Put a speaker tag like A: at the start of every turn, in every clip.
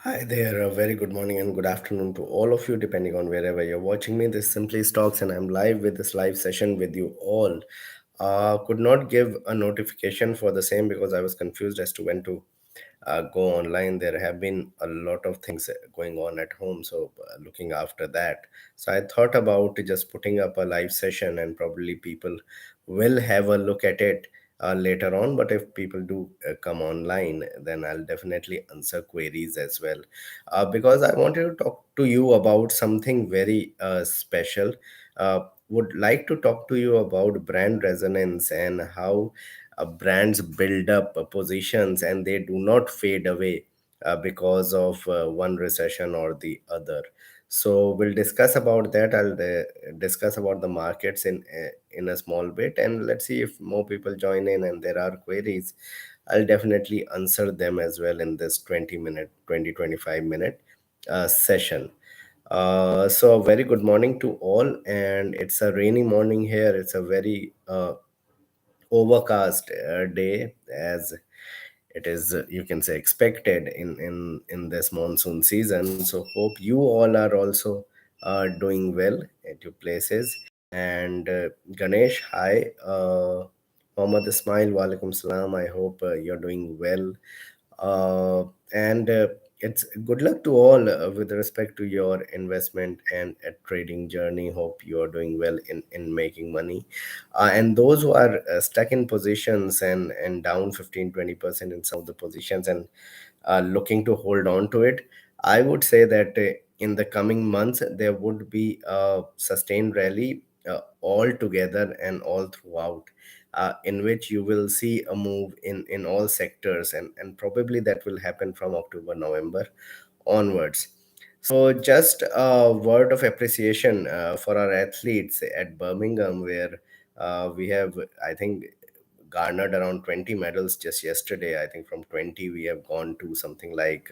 A: Hi there, a very good morning and good afternoon to all of you, depending on wherever you're watching me. This is Simply Stocks, and I'm live with this live session with you all. Could not give a notification for the same because I was confused as to when to go online. There have been a lot of things going on at home, so looking after that. So I thought about just putting up a live session, and probably people will have a look at it later on. But if people do come online, then I'll definitely answer queries as well, because I wanted to talk to you about something very special. Would like to talk to you about brand resonance and how brands build up positions and they do not fade away because of one recession or the other. So we'll discuss about that. I'll discuss about the markets in a small bit, and let's see if more people join in and there are queries. I'll definitely answer them as well in this 25 minute session. So a very good morning to all, and it's a rainy morning here. It's a very overcast day, as it is, you can say, expected in this monsoon season. So hope you all are also doing well at your places. And Ganesh, hi. Mohammad Ismail, walaikum salam. I hope you're doing well. And it's good luck to all with respect to your investment and trading journey. Hope you are doing well in making money. And those who are stuck in positions and down 15-20% in some of the positions and looking to hold on to it, I would say that in the coming months there would be a sustained rally all together and all throughout, in which you will see a move in all sectors, and probably that will happen from October, November onwards. So, just a word of appreciation for our athletes at Birmingham, where we have, I think, garnered around 20 medals just yesterday. I think from 20, we have gone to something like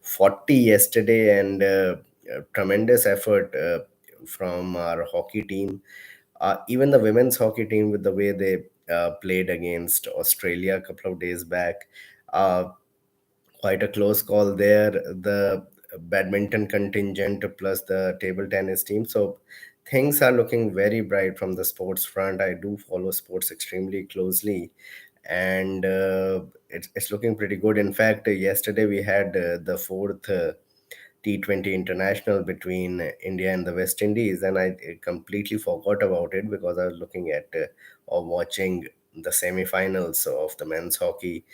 A: 40 yesterday, and tremendous effort from our hockey team. Even the women's hockey team, with the way they played against Australia a couple of days back. Uh, Quite a close call there. The badminton contingent plus the table tennis team. So things are looking very bright from the sports front. I do follow sports extremely closely, and it's looking pretty good. In fact, yesterday we had the fourth T20 international between India and the West Indies, and I completely forgot about it because I was looking at or watching the semi-finals of the men's hockey,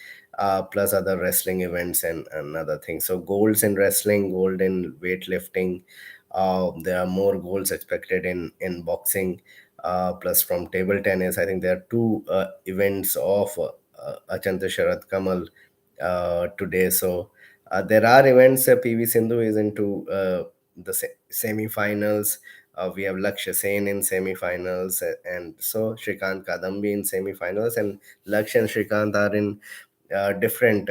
A: plus other wrestling events and other things. So golds in wrestling, gold in weightlifting. There are more goals expected in boxing, plus from table tennis. I think there are two events of Achanta Sharat Kamal today. So there are events. PV Sindhu is into the semi-finals. We have Lakshya Sen in semi-finals, and so Shrikant Kadambi in semi-finals, and Lakshya and Shrikant are in different,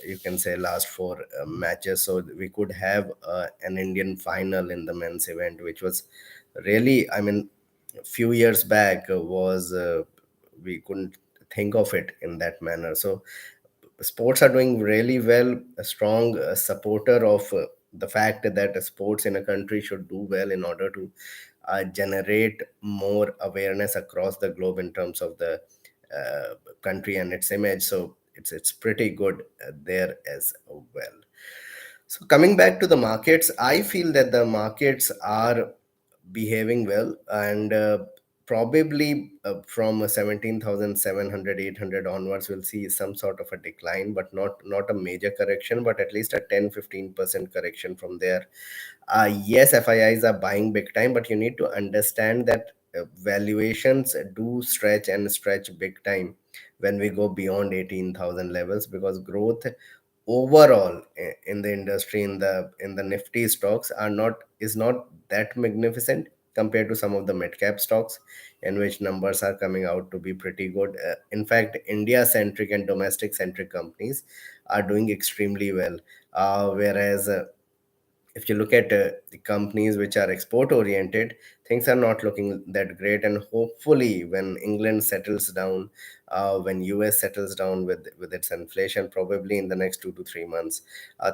A: you can say, last four matches. So we could have an Indian final in the men's event, which was really, I mean, a few years back was we couldn't think of it in that manner. So sports are doing really well. A strong supporter of the fact that sports in a country should do well in order to generate more awareness across the globe in terms of the country and its image. So it's pretty good there as well. So coming back to the markets, I feel that the markets are behaving well, and probably from 17,700, 800 onwards, we'll see some sort of a decline, but not a major correction, but at least a 10-15% correction from there. Yes, FIIs are buying big time, but you need to understand that valuations do stretch and stretch big time when we go beyond 18,000 levels, because growth overall in the industry, in the nifty stocks, are not is not that magnificent compared to some of the mid cap stocks, in which numbers are coming out to be pretty good. In fact, India centric and domestic centric companies are doing extremely well, whereas if you look at the companies which are export oriented, things are not looking that great. And hopefully when England settles down, when US settles down with its inflation, probably in the next 2 to 3 months,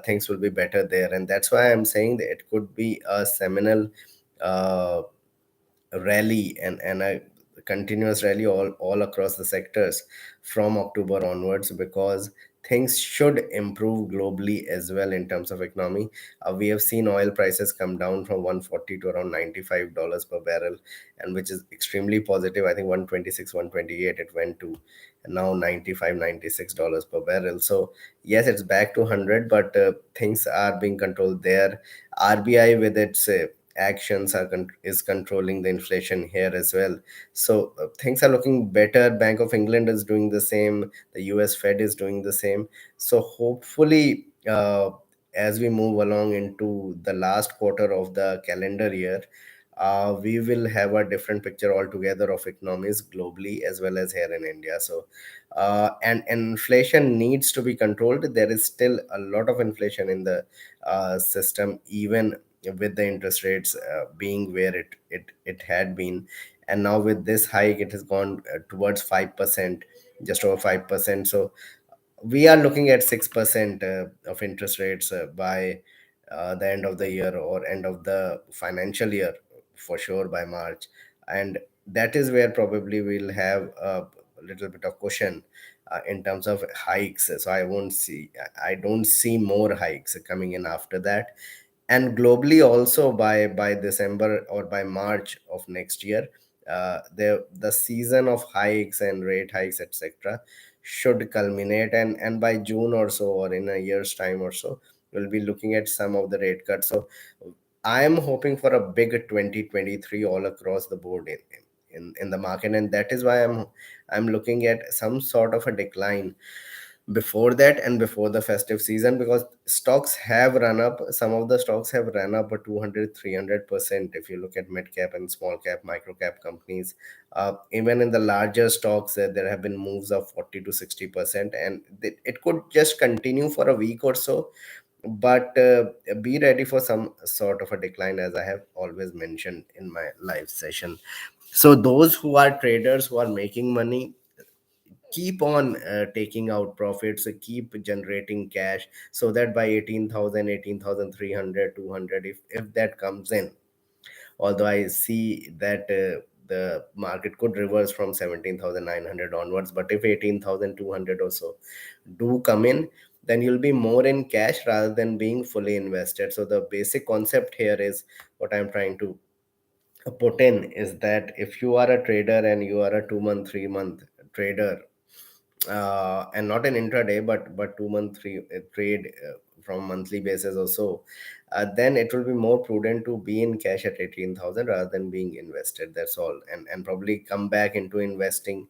A: things will be better there. And that's why I'm saying that it could be a seminal uh, rally, and a continuous rally all across the sectors from October onwards, because things should improve globally as well in terms of economy. We have seen oil prices come down from 140 to around $95 per barrel, and which is extremely positive. I think 126, 128 it went to, and now 95, $96 per barrel. So yes, it's back to 100, but things are being controlled there. RBI with its actions is controlling the inflation here as well. So things are looking better. Bank of England is doing the same. The US Fed is doing the same. So hopefully, as we move along into the last quarter of the calendar year, we will have a different picture altogether of economies globally as well as here in India. So, and inflation needs to be controlled. There is still a lot of inflation in the system, even with the interest rates being where it had been. And now with this hike, it has gone towards 5%, just over 5%. So we are looking at 6% of interest rates by the end of the year, or end of the financial year, for sure by March. And that is where probably we'll have a little bit of cushion in terms of hikes. So I don't see more hikes coming in after that. And globally also, by December or by March of next year, the season of hikes and rate hikes, etc., should culminate. And by June or so, or in a year's time or so, we'll be looking at some of the rate cuts. So I am hoping for a big 2023 all across the board in the market. And that is why I'm looking at some sort of a decline before that and before the festive season, because stocks have run up. Some of the stocks have run up 200, 300%. If you look at mid cap and small cap, micro cap companies, even in the larger stocks, there have been moves of 40 to 60%. And it could just continue for a week or so. But be ready for some sort of a decline, as I have always mentioned in my live session. So those who are traders, who are making money, keep on taking out profits, keep generating cash, so that by 18,000, 18,300, 200, if that comes in, although I see that the market could reverse from 17,900 onwards, but if 18,200 or so do come in, then you'll be more in cash rather than being fully invested. So the basic concept here is, what I'm trying to put in is that if you are a trader and you are a 2 month, 3 month trader, and not an intraday, but 2 month trade from monthly basis or so, then it will be more prudent to be in cash at 18,000 rather than being invested. That's all. And probably come back into investing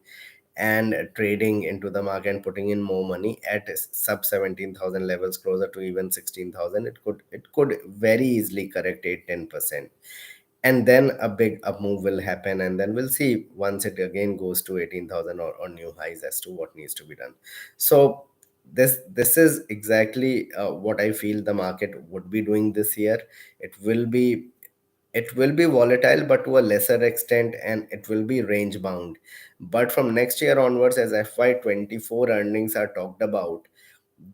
A: and trading into the market and putting in more money at sub 17,000 levels, closer to even 16,000. It could very easily correct 8-10%, and then a big up move will happen. And then we'll see once it again goes to 18,000, or new highs, as to what needs to be done. So this is exactly what I feel the market would be doing this year. It will be it will be volatile, but to a lesser extent, and it will be range bound. But from next year onwards, as FY24 earnings are talked about,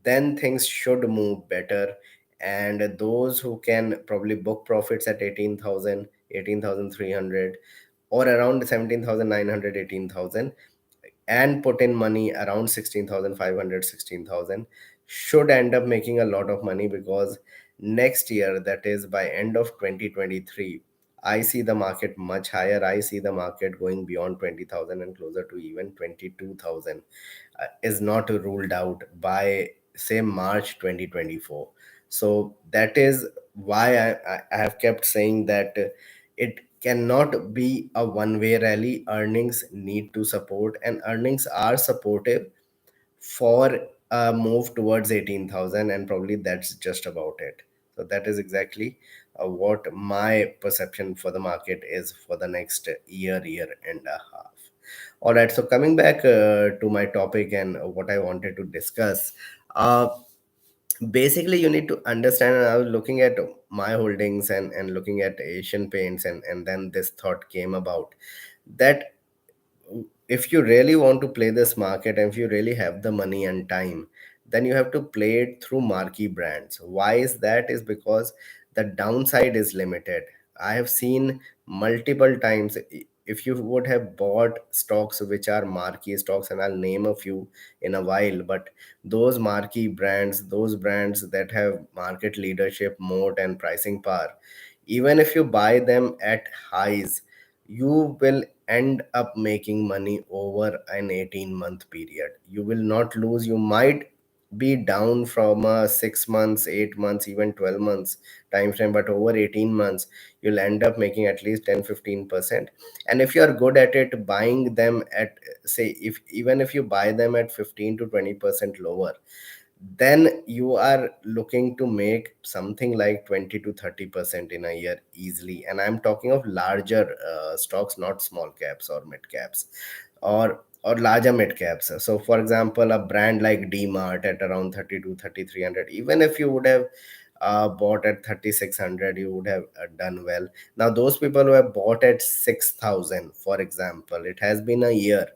A: then things should move better. And those who can probably book profits at 18,000, 18,300, or around 17,900, 18,000, and put in money around 16,500, 16,000, should end up making a lot of money. Because next year, that is by end of 2023, I see the market much higher. I see the market going beyond 20,000 and closer to even 22,000, is not ruled out by, say, March 2024. So that is why I have kept saying that it cannot be a one way rally. Earnings need to support, and earnings are supportive for a move towards 18,000, and probably that's just about it. So that is exactly what my perception for the market is for the next year and a half. All right, so coming back to my topic and what I wanted to discuss. uh, Basically, you need to understand, and I was looking at my holdings and looking at Asian Paints, and then this thought came about that if you really want to play this market and if you really have the money and time, then you have to play it through marquee brands. Why is that? Is because the downside is limited. I have seen multiple times, if you would have bought stocks which are marquee stocks, and I'll name a few in a while, but those marquee brands, those brands that have market leadership, moat, and pricing power, even if you buy them at highs, you will end up making money over an 18-month period. You will not lose. You might be down from a 6 months, 8 months, even 12 months time frame, but over 18 months you'll end up making at least 10-15%. And if you are good at it, buying them at, say, if even if you buy them at 15 to 20% lower, then you are looking to make something like 20 to 30% in a year easily. And I'm talking of larger stocks, not small caps or mid caps, or larger mid caps. So for example, a brand like DMart at around 32 3300, even if you would have bought at 3600, you would have done well. Now those people who have bought at 6000, for example, it has been a year,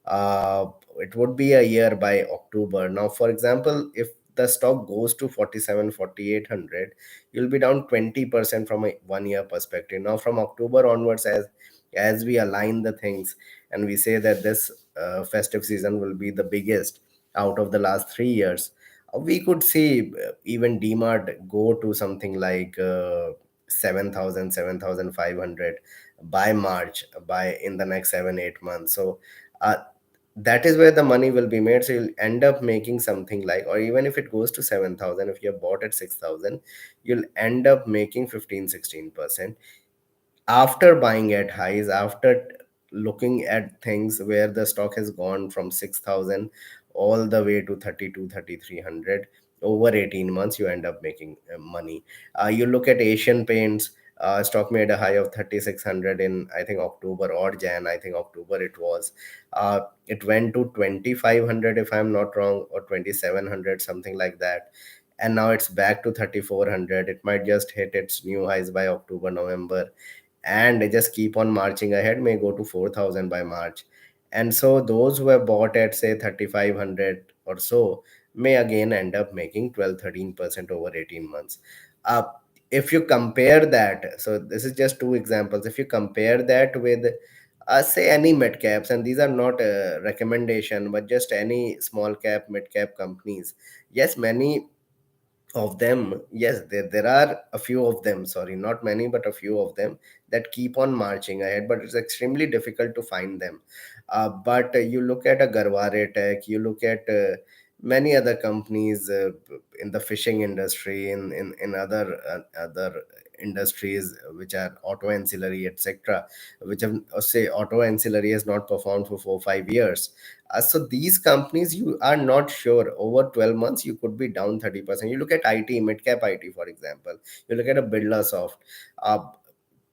A: uh, it would be a year by October. Now, for example, if the stock goes to 47, 4800, you'll be down 20% from a 1 year perspective. Now, from October onwards, as we align the things and we say that this festive season will be the biggest out of the last 3 years, we could see even DMart go to something like 7,000, by March, by in the next 7 8 months. So uh, that is where the money will be made. So you'll end up making something like, or even if it goes to 7,000, if you have bought at 6,000, you'll end up making 15-16% after buying at highs, after looking at things where the stock has gone from 6,000 all the way to 32 3300 over 18 months, you end up making money. You look at Asian Paints, stock made a high of 3600 in, I think, October or Jan, I think October it was. It went to 2500 if I'm not wrong, or 2700, something like that, and now it's back to 3400. It might just hit its new highs by October November, and they just keep on marching ahead, may go to 4000 by March. And so those who have bought at, say, 3500 or so, may again end up making 12-13% over 18 months. uh, if you compare that, so this is just two examples, if you compare that with say any mid caps, and these are not a recommendation, but just any small cap mid cap companies, yes, many of them, yes, there are a few of them, sorry, not many, but a few of them that keep on marching ahead, but it's extremely difficult to find them. But you look at a Garware Tech, you look at many other companies in the fishing industry, in other industries which are auto ancillary, etc., which have, say, auto ancillary has not performed for 4 5 years. So these companies, you are not sure, over 12 months you could be down 30%. You look at IT, mid cap IT, for example, you look at a Birlasoft. uh,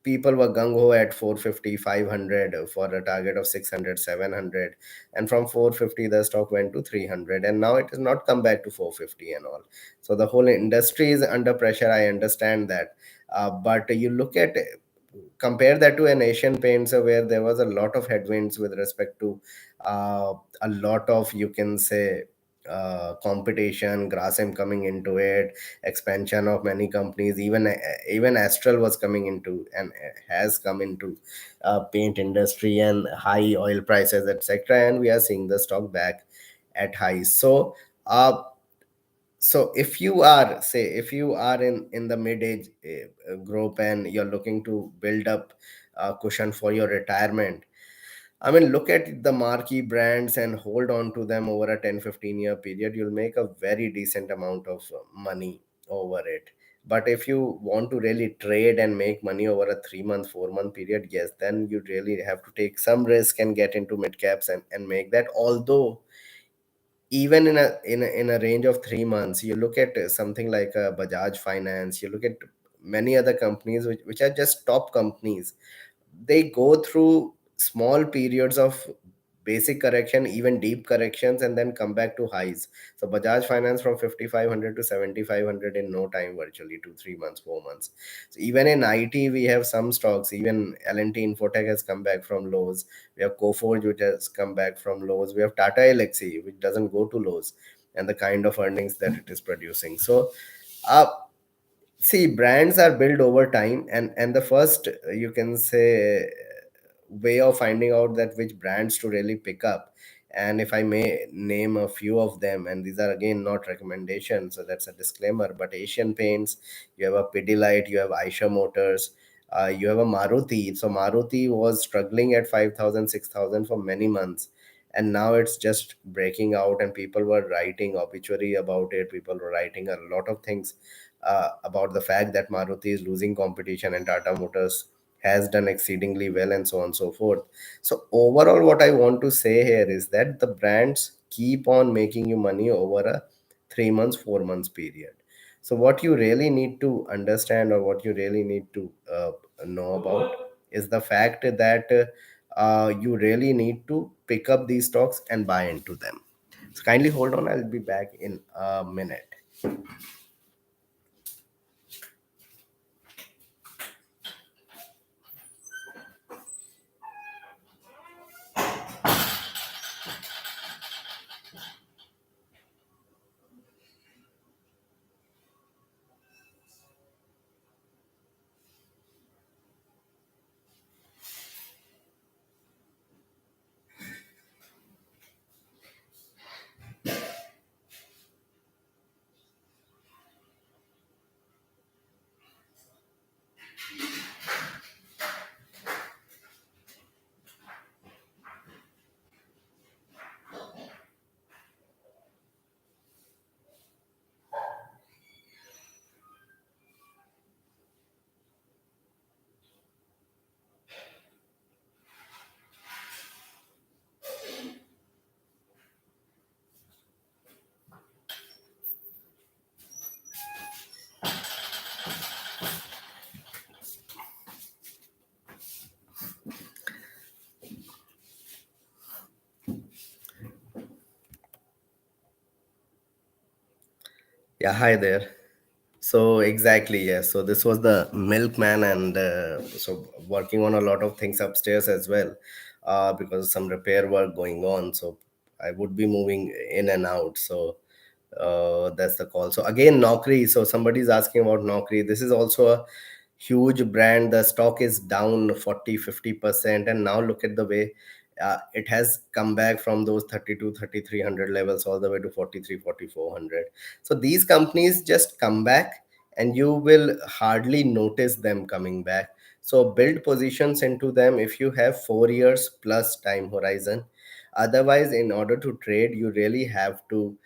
A: People were gung ho at 450 500 for a target of 600 700, and from 450 the stock went to 300, and now it has not come back to 450 and all. So the whole industry is under pressure, I understand that. But you look at, compare that to an Asian Paints, where there was a lot of headwinds with respect to uh, a lot of, you can say, competition, Grasim coming into it, expansion of many companies, even Astral was coming into and has come into paint industry, and high oil prices, etc. And we are seeing the stock back at highs. Uh, so if you are, say, if you are in the mid age group, and you're looking to build up a cushion for your retirement, I mean, look at the marquee brands and hold on to them over a 10-15 year period. You'll make a very decent amount of money over it. But if you want to really trade and make money over a 3 month, 4 month period, yes, then you really have to take some risk and get into mid caps and make that. Although even in a range of 3 months, you look at something like Bajaj Finance, you look at many other companies which are just top companies, they go through small periods of basic correction, even deep corrections, and then come back to highs. So Bajaj Finance from 5500 to 7500 in no time, virtually 2 3 months, 4 months. So even in IT we have some stocks. Even L&T Infotech has come back from lows. We have Coforge which has come back from lows. We have Tata Elxsi which doesn't go to lows, and the kind of earnings that it is producing. So uh, see, brands are built over time, and the first you can say way of finding out that which brands to really pick up. And if I may name a few of them, and these are again not recommendations, so that's a disclaimer, but Asian Paints, you have a Pidilite, you have Aisha Motors, you have a Maruti. So Maruti was struggling at 5,000, 6,000 for many months, and now it's just breaking out, and people were writing obituary about it. People were writing a lot of things about the fact that Maruti is losing competition and Tata Motors has done exceedingly well, and so on and so forth. So overall, what I want to say here is that the brands keep on making you money over a 3 months, 4 months period. So what you really need to understand, or what you really need to know about, is the fact that you really need to pick up these stocks and buy into them. So kindly hold on, I'll be back in a minute. Yeah, hi there. So exactly, yes. So this was the milkman, and so working on a lot of things upstairs as well, because some repair work going on. So I would be moving in and out. So that's the call. So again, Naukri. So somebody's asking about Naukri. This is also a huge brand. The stock is down 40 50%, and now look at the way it has come back from those 32 3300 levels all the way to 43 4400. So these companies just come back, and you will hardly notice them coming back. So build positions into them if you have 4 years plus time horizon. Otherwise, in order to trade, you really have to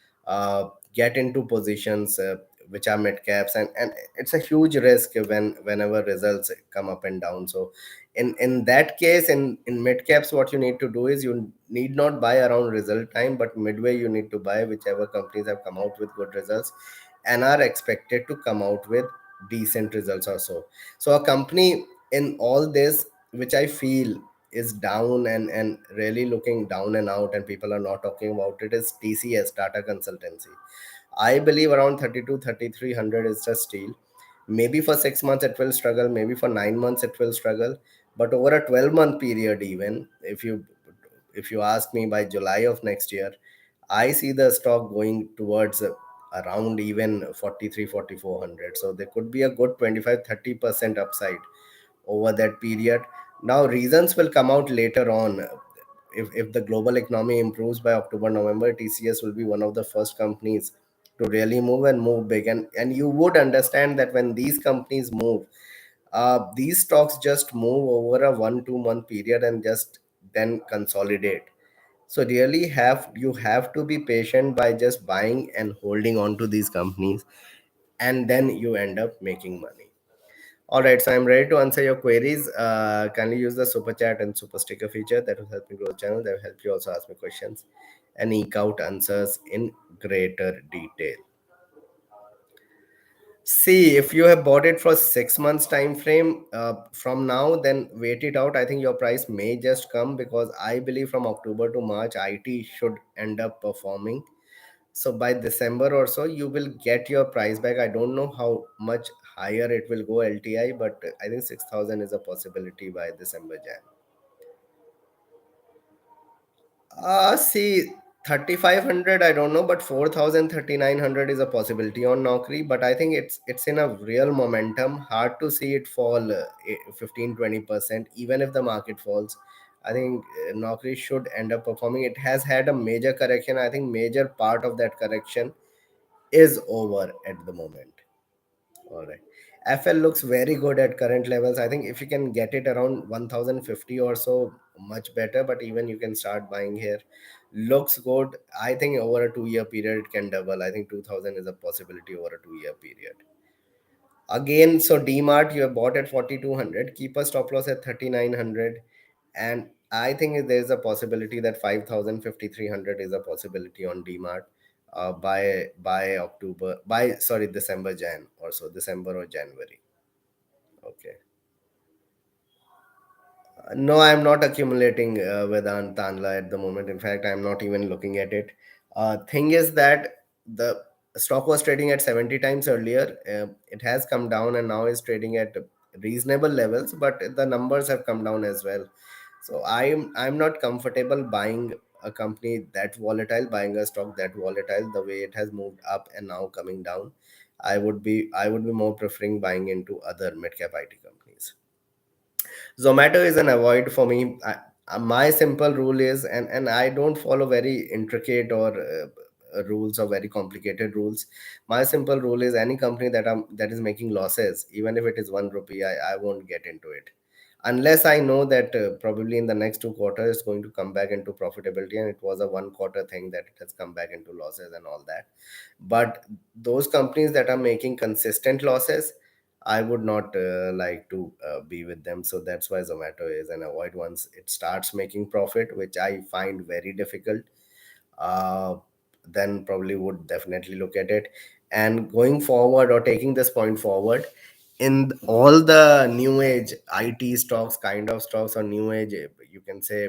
A: get into positions which are mid caps, and it's a huge risk whenever results come up and down. So in that case, in mid caps, what you need to do is you need not buy around result time, but midway you need to buy whichever companies have come out with good results and are expected to come out with decent results also. So a company in all this which I feel is down and really looking down and out, and people are not talking about it, is TCS, Tata Consultancy. I believe around 32 3300 is just steel. Maybe for 6 months it will struggle, maybe for 9 months it will struggle, but over a 12-month period, even if you ask me, by July of next year, I see the stock going towards around even 43 4400. So there could be a good 25 30% upside over that period. Now reasons will come out later on. If the global economy improves by October November, TCS will be one of the first companies to really move and move big, and you would understand that when these companies move, these stocks just move over a 1 2 month period and just then consolidate. So really you have to be patient by just buying and holding on to these companies, and then you end up making money. All right, so I'm ready to answer your queries. Kindly use the super chat and super sticker feature. That will help me grow the channel. That will help you also ask me questions and eke out answers in greater detail. See, if you have bought it for 6 months time frame from now, then wait it out. I think your price may just come, because I believe from October to March, IT should end up performing. So by December or so, you will get your price back. I don't know how much higher it will go LTI, but I think 6,000 is a possibility by December, Jan. See, 3,500, I don't know, but 4,000 3,900 is a possibility on Naukri. But I think it's in a real momentum. Hard to see it fall 15 20%, even if the market falls. I think Naukri should end up performing. It has had a major correction. I think major part of that correction is over at the moment. All right. FL looks very good at current levels. I think if you can get it around 1,050 or so, much better. But even you can start buying here. Looks good. I think over a 2 year period, it can double. I think 2,000 is a possibility over a 2 year period. Again, so DMart, you have bought at 4,200. Keep a stop loss at 3,900. And I think there's a possibility that 5,000 5,300 is a possibility on DMart by October, by sorry, December, Jan, or so, December or January. Okay. No, I'm not accumulating Vedant Tanla at the moment. In fact, I'm not even looking at it. Thing is that the stock was trading at 70 times earlier. It has come down and now is trading at reasonable levels, but the numbers have come down as well. So I'm not comfortable buying a company that volatile, buying a stock that volatile, the way it has moved up and now coming down. I would be more preferring buying into other mid cap IT companies. Zomato is an avoid for me. My simple rule is, and I don't follow very intricate or rules or very complicated rules. My simple rule is any company that is making losses, even if it is 1 rupee, I won't get into it unless I know that probably in the next 2 quarters it's going to come back into profitability, and it was a 1 quarter thing that it has come back into losses and all that. But those companies that are making consistent losses, I would not like to be with them. So that's why Zomato is an avoid once it starts making profit, which I find very difficult. Uh, then probably would definitely look at it. And going forward, or taking this point forward, in all the new age IT stocks, kind of stocks, or new age, you can say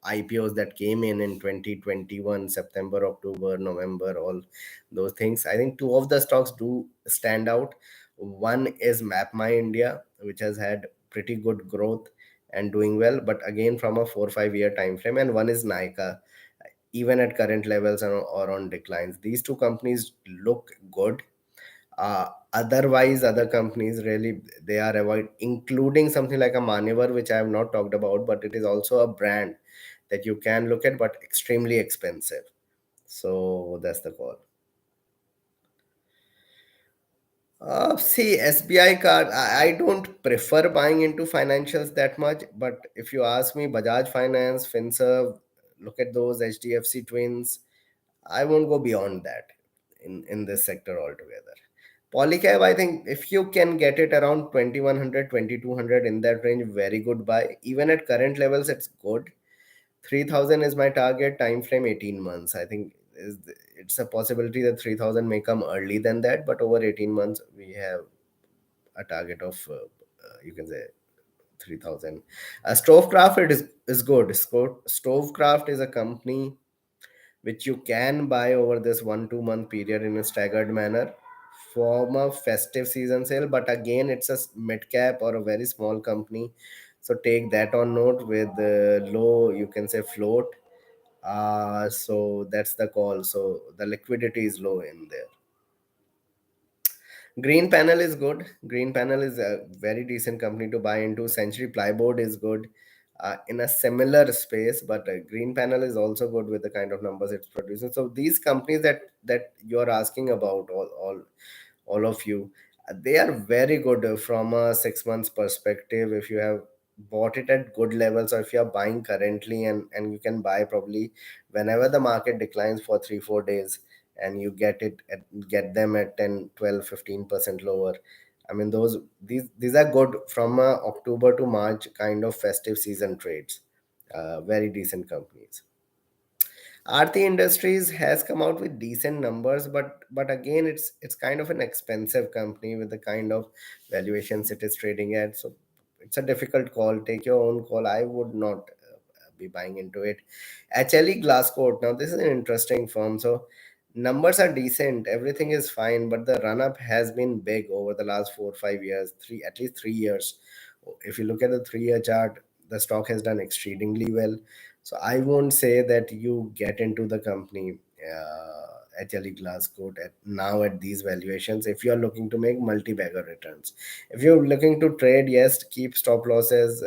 A: IPOs that came in 2021, September, October, November, all those things. I think two of the stocks do stand out. One is MapMy India, which has had pretty good growth and doing well, but again from a 4 5 year time frame. And one is Nika, even at current levels or on declines. These two companies look good. Otherwise, other companies really they are avoid, including something like a Manevar, which I have not talked about, but it is also a brand that you can look at, but extremely expensive. So that's the call. See, SBI card, I don't prefer buying into financials that much, but if you ask me, Bajaj Finance, Finserv, look at those HDFC twins. I won't go beyond that in this sector altogether. Polycab, I think if you can get it around 2,100, 2,200 in that range, very good buy. Even at current levels, it's good. 3,000 is my target, time frame 18 months. I think it's a possibility that 3,000 may come early than that, but over 18 months, we have a target of, you can say, 3,000. Stovecraft, is good. Stovecraft is a company which you can buy over this 1 2 month period in a staggered manner from a festive season sale. But again, it's a mid cap or a very small company, so take that on note with low, you can say, float. So that's the call. So the liquidity is low in there. Green Panel is good. Green Panel is a very decent company to buy into. Century Plyboard is good in a similar space, but Green Panel is also good with the kind of numbers it's producing. So these companies that you're asking about, all of you, they are very good from a 6 months perspective. If you have bought it at good levels, or if you are buying currently, and you can buy probably whenever the market declines for 3 4 days, and you get them at 10 12 15% lower. I mean, these are good from October to March kind of festive season trades. Very decent companies. Aarti Industries has come out with decent numbers, but again, it's kind of an expensive company with the kind of valuations it is trading at. So it's a difficult call. Take your own call. I would not be buying into it. HLE Glasscoat. Now this is an interesting firm. So numbers are decent. Everything is fine, but the run up has been big over the last 4 or 5 years. Three at least 3 years. If you look at the 3 year chart, the stock has done exceedingly well. So I won't say that you get into the company HLE glass coat at now at these valuations if you're looking to make multi-bagger returns. If you're looking to trade, yes, keep stop losses,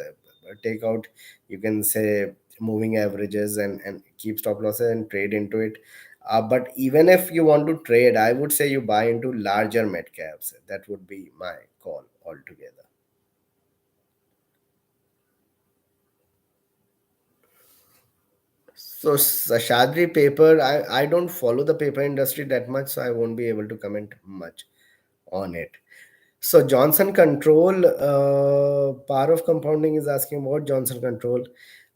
A: take out, you can say, moving averages, and keep stop losses and trade into it. But even if you want to trade, I would say you buy into larger mid caps. That would be my call altogether. So Sashadri paper, I don't follow the paper industry that much, so I won't be able to comment much on it. So Johnson Control, power of compounding is asking about Johnson Control.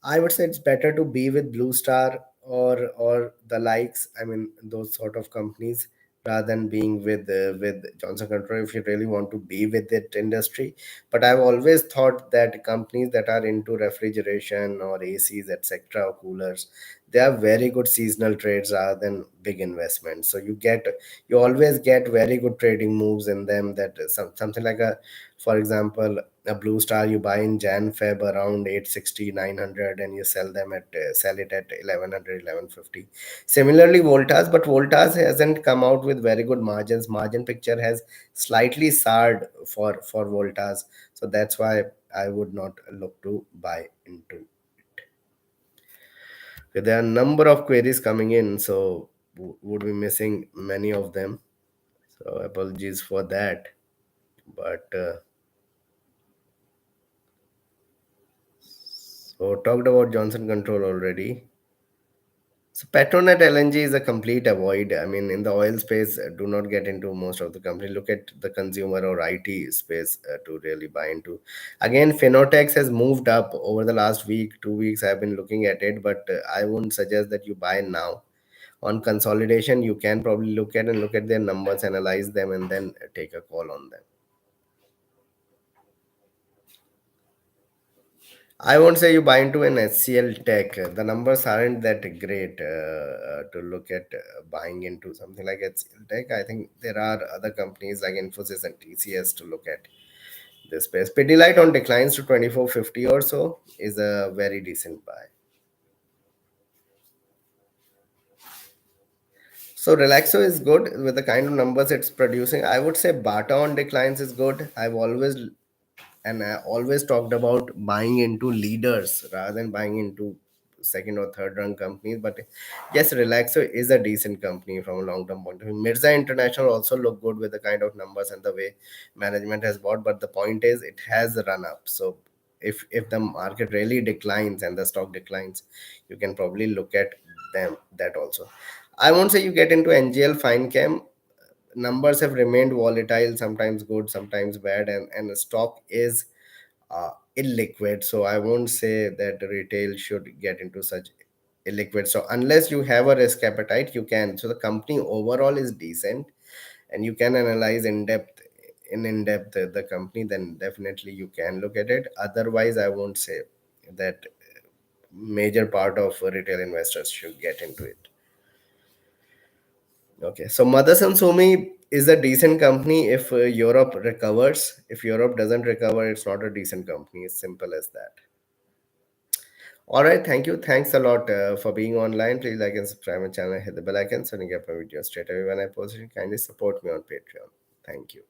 A: I would say it's better to be with Blue Star or the likes. I mean those sort of companies rather than being with Johnson Control if you really want to be with that industry. But I've always thought that companies that are into refrigeration or ACs, etc., or coolers, they are very good seasonal trades rather than big investments. So you always get very good trading moves in them. That something like a, for example, a Blue Star you buy in Jan Feb around 860 900, and you sell it at 1100 1150. Similarly Voltas, but Voltas hasn't come out with very good margins. Margin picture has slightly soured for Voltas, so that's why I would not look to buy into. Okay, there are a number of queries coming in, so would be missing many of them. So apologies for that. But so talked about Johnson Control already. So Petronet LNG is a complete avoid. I mean, in the oil space, do not get into most of the company. Look at the consumer or IT space to really buy into. Again, Finotex has moved up over the last week, 2 weeks. I've been looking at it, but I wouldn't suggest that you buy now. On consolidation, you can probably look at their numbers, analyze them, and then take a call on them. I won't say you buy into an HCL Tech. The numbers aren't that great to look at buying into something like HCL Tech. I think there are other companies like Infosys and TCS to look at this space. Pidilite on declines to 2450 or so is a very decent buy. So Relaxo is good with the kind of numbers it's producing. I would say Bata on declines is good. I always talked about buying into leaders rather than buying into second or third run companies. But yes, Relaxo is a decent company from a long term point of view. Mirza International also look good with the kind of numbers and the way management has bought. But the point is, it has run up. So if the market really declines and the stock declines, you can probably look at them that also. I won't say you get into NGL Finechem. Numbers have remained volatile, sometimes good, sometimes bad, and the stock is illiquid. So I won't say that retail should get into such illiquid. So unless you have a risk appetite, you can. So the company overall is decent, and you can analyze in depth the company. Then definitely you can look at it. Otherwise, I won't say that major part of retail investors should get into it. Okay, so Motherson Sumi is a decent company if Europe recovers. If Europe doesn't recover, it's not a decent company. It's simple as that. All right, thank you. Thanks a lot for being online. Please like and subscribe my channel, hit the bell icon so you get my videos straight away when I post it. Kindly support me on Patreon. Thank you.